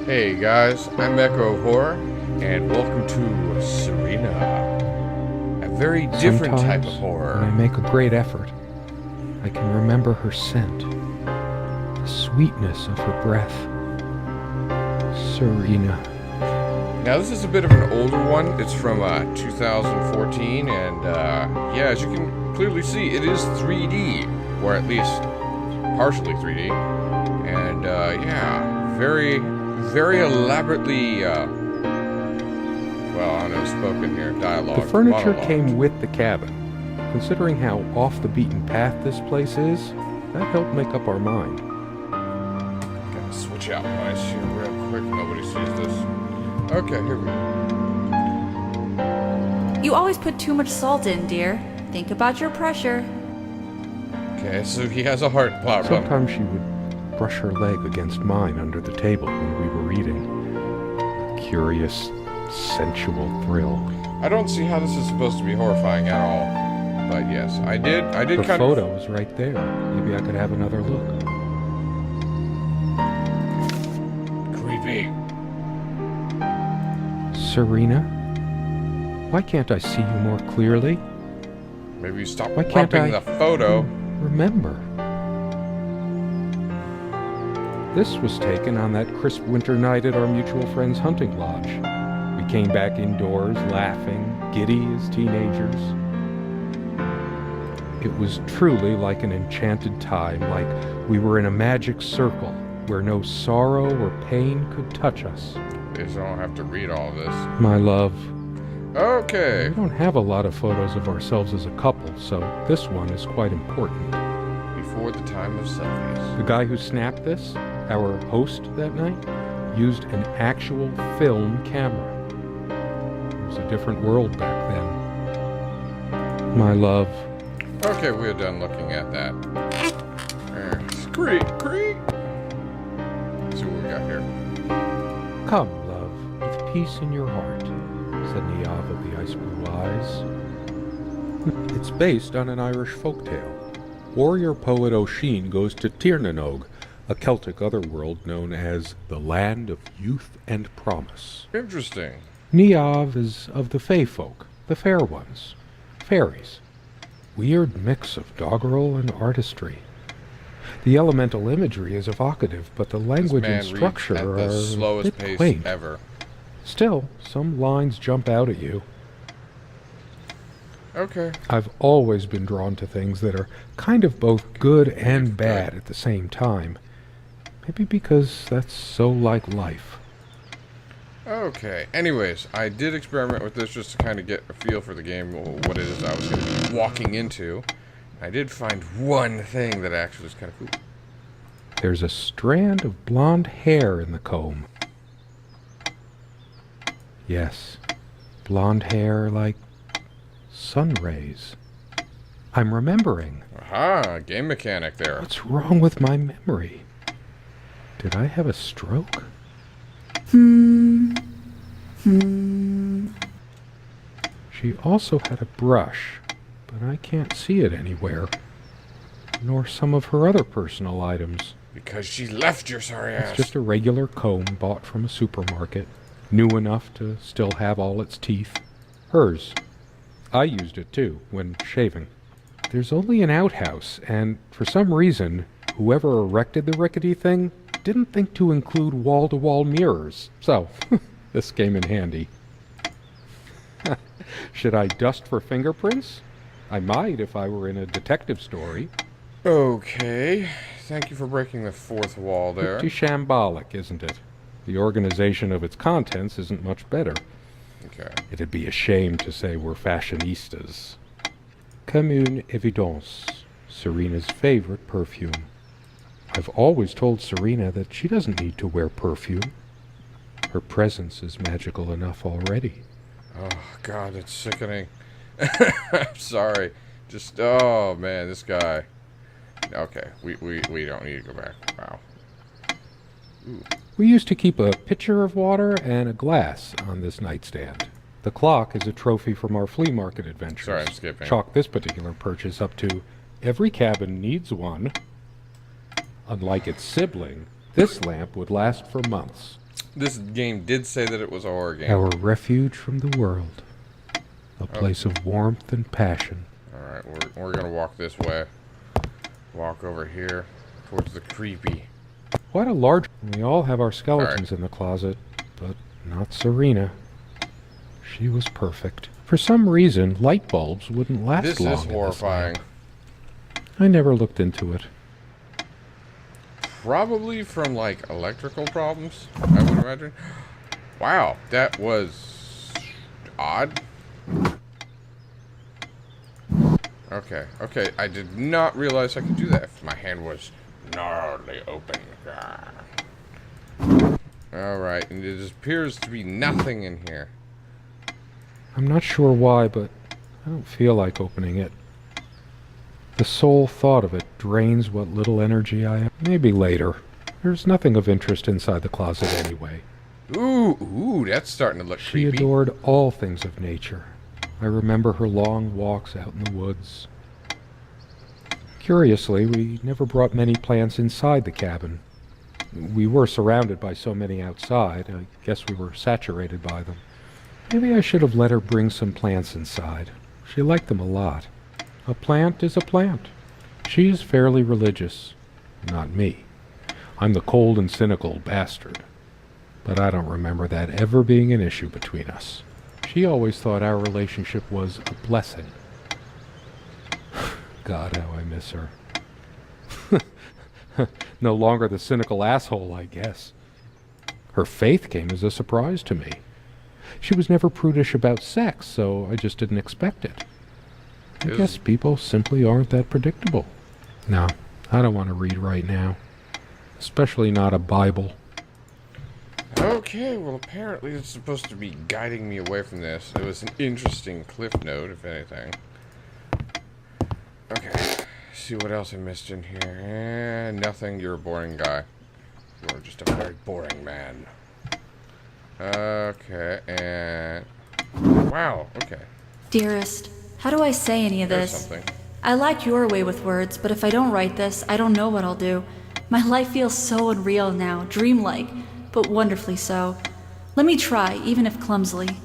Hey guys, I'm Echo of Horror, and welcome to Serena. A very different type of horror. When I make a great effort, I can remember her scent, the sweetness of her breath. Serena. Now this is a bit of an older one. It's from 2014, and yeah, as you can clearly see, it is 3D, or at least partially 3D. And yeah, very elaborately, well, I don't know, spoken here, dialogue. The furniture monologue. came with the cabin. Considering how off the beaten path this place is, that helped make up our mind. Gotta switch out noise here real quick. Nobody sees this. Okay, here we go. You always put too much salt in, dear. Think about your pressure. Okay, so he has a heart problem. Sometimes she would brush her leg against mine under the table when we were eating. A curious, sensual thrill. I don't see how this is supposed to be horrifying at all. But yes, I did Her kind photo is right there. Maybe I could have another look. of creepy. Serena? Why can't I see you more clearly? Maybe you stop Why can't rubbing I the photo. remember? This was taken on that crisp winter night at our mutual friend's hunting lodge. We came back indoors laughing, giddy as teenagers. It was truly like an enchanted time, like we were in a magic circle where no sorrow or pain could touch us. I guess I don't have to read all this. My love, Okay. we don't have a lot of photos of ourselves as a couple, so this one is quite important. Before the time of selfies. The guy who snapped this, our host that night, used an actual film camera. It was a different world back then. My love. Okay, we're done looking at that. Creep. See what we got here. Come, love, with peace in your heart, said Niamh of the Ice Blue Eyes. It's based on an Irish folktale. Warrior poet O'Sheen goes to Tirnanog, a Celtic otherworld known as the Land of Youth and Promise. Interesting. Niamh is of the Fey folk, the fair ones, fairies. Weird mix of doggerel and artistry. The elemental imagery is evocative, but the language This man and structure reads at are the a slowest bit pace quaint. ever. Still, some lines jump out at you. Okay. I've always been drawn to things that are kind of both good and bad at the same time. Maybe because that's so like life. Okay. Anyways, I did experiment with this just to kind of get a feel for the game, what it is I was going to be walking into. I did find one thing that actually was kind of cool. There's a strand of blonde hair in the comb. Yes, blonde hair like sun rays. I'm remembering. Aha, game mechanic there. What's wrong with my memory? Did I have a stroke? She also had a brush, but I can't see it anywhere. Nor some of her other personal items. Because she left your sorry ass. It's just a regular comb bought from a supermarket, new enough to still have all its teeth. Hers. I used it too, when shaving. There's only an outhouse, and for some reason, whoever erected the rickety thing didn't think to include wall-to-wall mirrors. So, this came in handy. Should I dust for fingerprints? I might if I were in a detective story. Okay. Thank you for breaking the fourth wall there. Pretty shambolic, isn't it? The organization of its contents isn't much better. Okay. It'd be a shame to say we're fashionistas. Comme une évidence, Serena's favorite perfume. I've always told Serena that she doesn't need to wear perfume. Her presence is magical enough already. Oh, God, it's sickening. I'm sorry. Just, oh, man, this guy. Okay, we don't need to go back. Wow. Ooh. We used to keep a pitcher of water and a glass on this nightstand. The clock is a trophy from our flea market adventures. Sorry, I'm skipping. Chalk this particular purchase up to every cabin needs one. Unlike its sibling, this lamp would last for months. This game did say that it was a horror game. Our refuge from the world. A place of warmth and passion. Alright, we're gonna walk this way. Walk over here towards the creepy. Quite a large... We all have our skeletons in the closet, but not Serena. She was perfect. For some reason, light bulbs wouldn't last This long. is horrifying. I never looked into it. Probably from, like, electrical problems, I would imagine. Wow, that was odd. Okay, okay, I did not realize I could do that. My hand was gnarly open. Alright, and it appears to be nothing in here. I'm not sure why, but I don't feel like opening it. The sole thought of it drains what little energy I have. Maybe later. There's nothing of interest inside the closet anyway. Ooh, that's starting to look She creepy. adored all things of nature. I remember her long walks out in the woods. Curiously, we never brought many plants inside the cabin. We were surrounded by so many outside, I guess we were saturated by them. Maybe I should have let her bring some plants inside. She liked them a lot. A plant is a plant. She is fairly religious. Not me. I'm the cold and cynical bastard. But I don't remember that ever being an issue between us. She always thought our relationship was a blessing. God, how I miss her. No longer the cynical asshole, I guess. Her faith came as a surprise to me. She was never prudish about sex, so I just didn't expect it. I guess people simply aren't that predictable. No, I don't want to read right now. Especially not a Bible. Okay, well apparently it's supposed to be guiding me away from this. It was an interesting cliff note, if anything. Okay, see what else I missed in here. Nothing, you're a boring guy. You're just a very boring man. Okay, and... Wow, okay. Dearest, how do I say any of There's this? something. I like your way with words, but if I don't write this, I don't know what I'll do. My life feels so unreal now, dreamlike, but wonderfully so. Let me try, even if clumsily.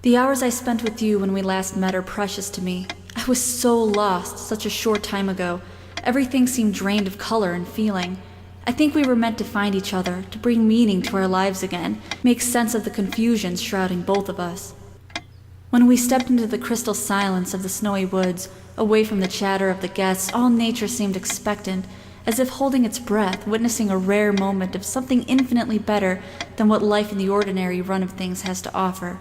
The hours I spent with you when we last met are precious to me. I was so lost such a short time ago. Everything seemed drained of color and feeling. I think we were meant to find each other, to bring meaning to our lives again, make sense of the confusion shrouding both of us. When we stepped into the crystal silence of the snowy woods, away from the chatter of the guests, all nature seemed expectant, as if holding its breath, witnessing a rare moment of something infinitely better than what life in the ordinary run of things has to offer.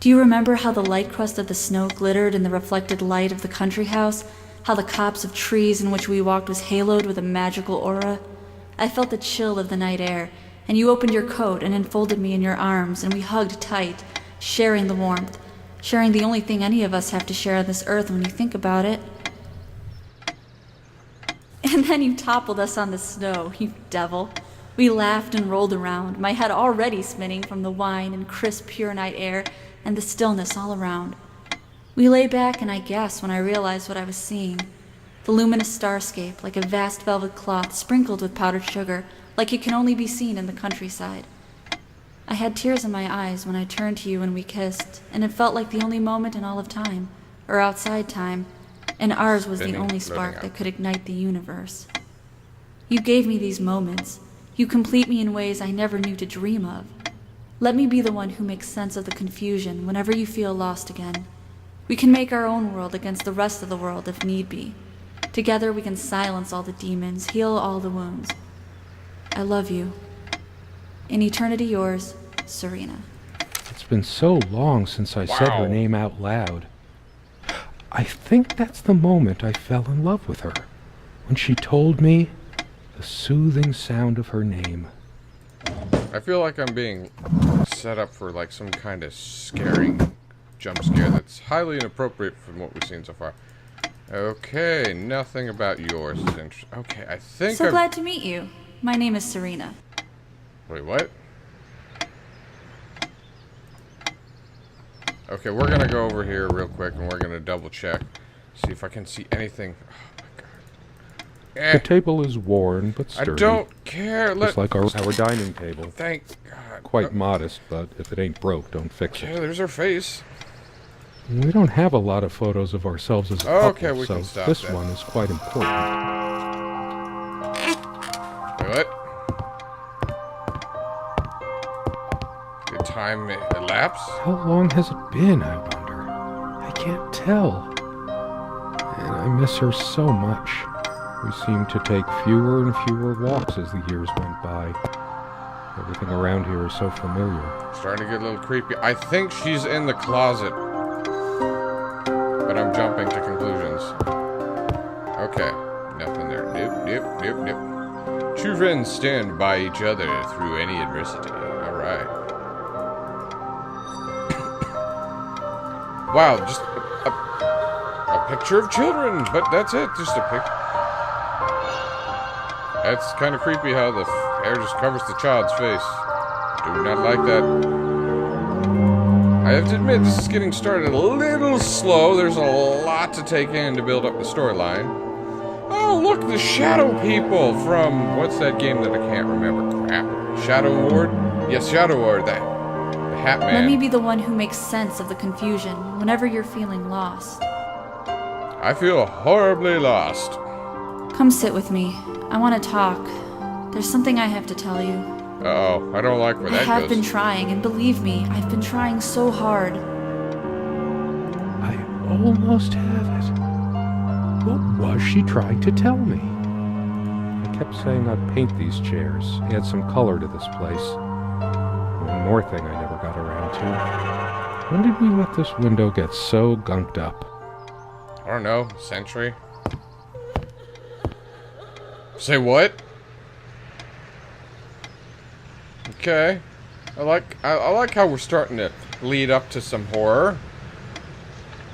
Do you remember how the light crust of the snow glittered in the reflected light of the country house? How the copse of trees in which we walked was haloed with a magical aura? I felt the chill of the night air, and you opened your coat and enfolded me in your arms, and we hugged tight, sharing the warmth, sharing the only thing any of us have to share on this earth when you think about it. And then you toppled us on the snow, you devil. We laughed and rolled around, my head already spinning from the wine and crisp, pure night air and the stillness all around. We lay back, and I gasped when I realized what I was seeing. The luminous starscape, like a vast velvet cloth sprinkled with powdered sugar, like it can only be seen in the countryside. I had tears in my eyes when I turned to you and we kissed, and it felt like the only moment in all of time, or outside time, and ours was the only spark that could ignite the universe. You gave me these moments. You complete me in ways I never knew to dream of. Let me be the one who makes sense of the confusion whenever you feel lost again. We can make our own world against the rest of the world if need be. Together we can silence all the demons, heal all the wounds. I love you. In eternity yours, Serena. It's been so long since I said her name out loud. I think that's the moment I fell in love with her. When she told me the soothing sound of her name. I feel like I'm being set up for like some kind of scaring jump scare that's highly inappropriate from what we've seen so far. Okay, nothing about yours is interesting. Okay, I think So glad to meet you. My name is Serena. Wait, what? Okay, we're gonna go over here real quick and we're gonna double check. See if I can see anything. Oh my god. The table is worn but I sturdy. don't care. Just like our dining table. Thank God. Quite modest, but if it ain't broke, don't fix Okay, it. there's her face. We don't have a lot of photos of ourselves as a couple, Okay, we so can stop this that. one is quite important. Wait, what? Good time elapsed? How long has it been, I wonder? I can't tell. And I miss her so much. We seemed to take fewer and fewer walks as the years went by. Everything around here is so familiar. Starting to get a little creepy. I think she's in the closet. But I'm jumping to conclusions. Okay. Nothing there. Nope. True friends stand by each other through any adversity. Alright. Wow, just a picture of children. But that's it. Just a picture. That's kind of creepy how the hair just covers the child's face. Do not like that. I have to admit, this is getting started a little slow. There's a lot to take in to build up the storyline. Oh, look, the Shadow People from... What's that game that I can't remember? Crap. Shadow Ward? Yes, Shadow Ward, the Hat Man. Let me be the one who makes sense of the confusion whenever you're feeling lost. I feel horribly lost. Come sit with me. I want to talk. There's something I have to tell you. Uh-oh, I don't like where I that have goes. been trying, and believe me, I've been trying so hard. I almost have it. What was she trying to tell me? I kept saying I'd paint these chairs, add some color to this place. One more thing I never got around to. When did we let this window get so gunked up? I don't know, century? Say what? Okay. I like how we're starting to lead up to some horror.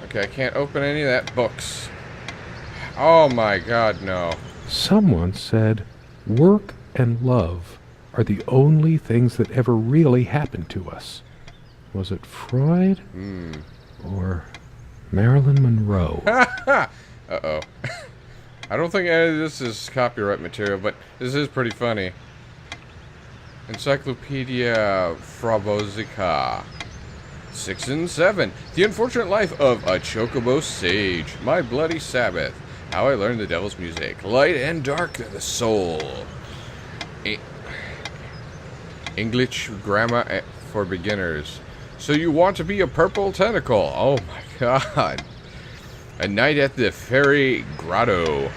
Okay, I can't open any of that books. Oh my god, no. Someone said, work and love are the only things that ever really happened to us. Was it Freud? Or Marilyn Monroe? Uh-oh. I don't think any of this is copyright material, but this is pretty funny. Encyclopedia Frabosica. 6 and 7. The Unfortunate Life of a Chocobo Sage. My Bloody Sabbath. How I Learned the Devil's Music. Light and Dark of the Soul. English Grammar for Beginners. So you want to be a purple tentacle. Oh my god. A Night at the Fairy Grotto.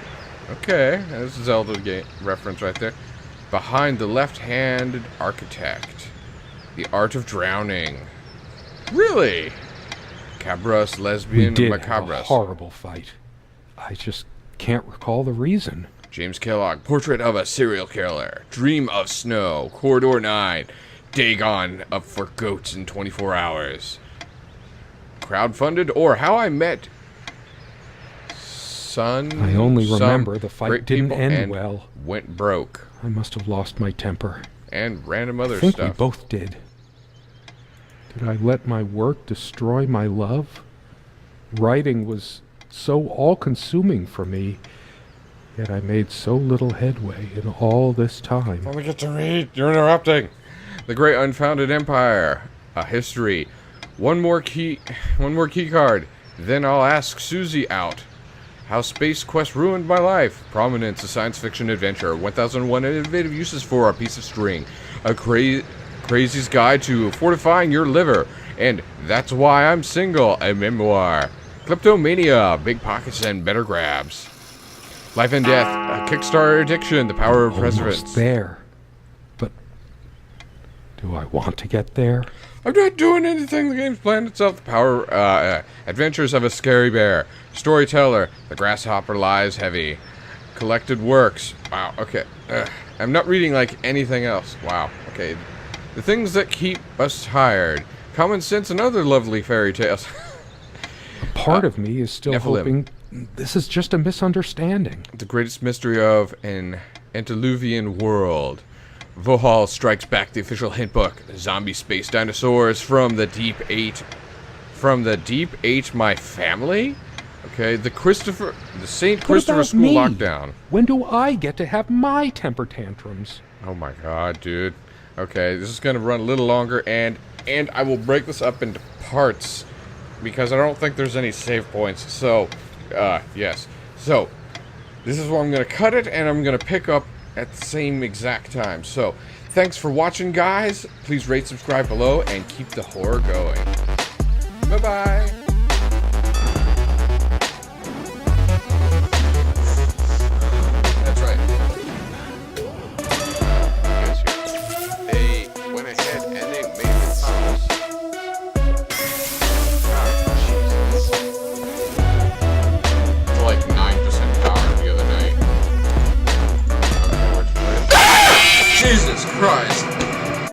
Okay, that's a Zelda game reference right there. Behind the Left-Handed Architect. The Art of Drowning. Really? Cabras, We Lesbian, did have a Macabras. horrible fight. I just can't recall the reason. James Kellogg, Portrait of a Serial Killer. Dream of Snow. Corridor 9. Dagon up for goats in 24 hours. Crowdfunded or How I Met I only remember the fight Great didn't People end and well. Went broke. I must have lost my temper. And random other I think stuff. we both did. Did I let my work destroy my love? Writing was so all-consuming for me, yet I made so little headway in all this time. Let me get to read. You're interrupting. The Great Unfounded Empire. A history. One more key card. Then I'll ask Susie out. How Space Quest Ruined My Life. Prominence, a science fiction adventure. 1001 innovative uses for a piece of string. A crazy's guide to fortifying your liver. And That's Why I'm Single, a memoir. Kleptomania, big pockets and better grabs. Life and Death, a Kickstarter addiction, the power of perseverance. Almost there. But do I want to get there? I'm not doing anything. The game's planned itself. The power, adventures of a scary bear. Storyteller. The grasshopper lies heavy. Collected works. Wow, okay. I'm not reading like anything else. Wow, okay. The things that keep us tired. Common sense and other lovely fairy tales. Part of me is still Nephilim. hoping this is just a misunderstanding. The greatest mystery of an antediluvian world. Vohal Strikes Back, the official hint book. Zombie space dinosaurs from the Deep Eight. From the Deep Eight, my family? Okay, the St. What Christopher about School me? lockdown. When do I get to have my temper tantrums? Oh my god, dude. Okay, this is gonna run a little longer, and I will break this up into parts because I don't think there's any save points. So, yes. So, this is where I'm gonna cut it, and I'm gonna pick up at the same exact time. So, thanks for watching, guys. Please rate, subscribe below, and keep the horror going. Bye-bye. That's right. They went ahead and they made the tunnels. For like 9% power the other night. Okay, where'd you put it? Jesus Christ!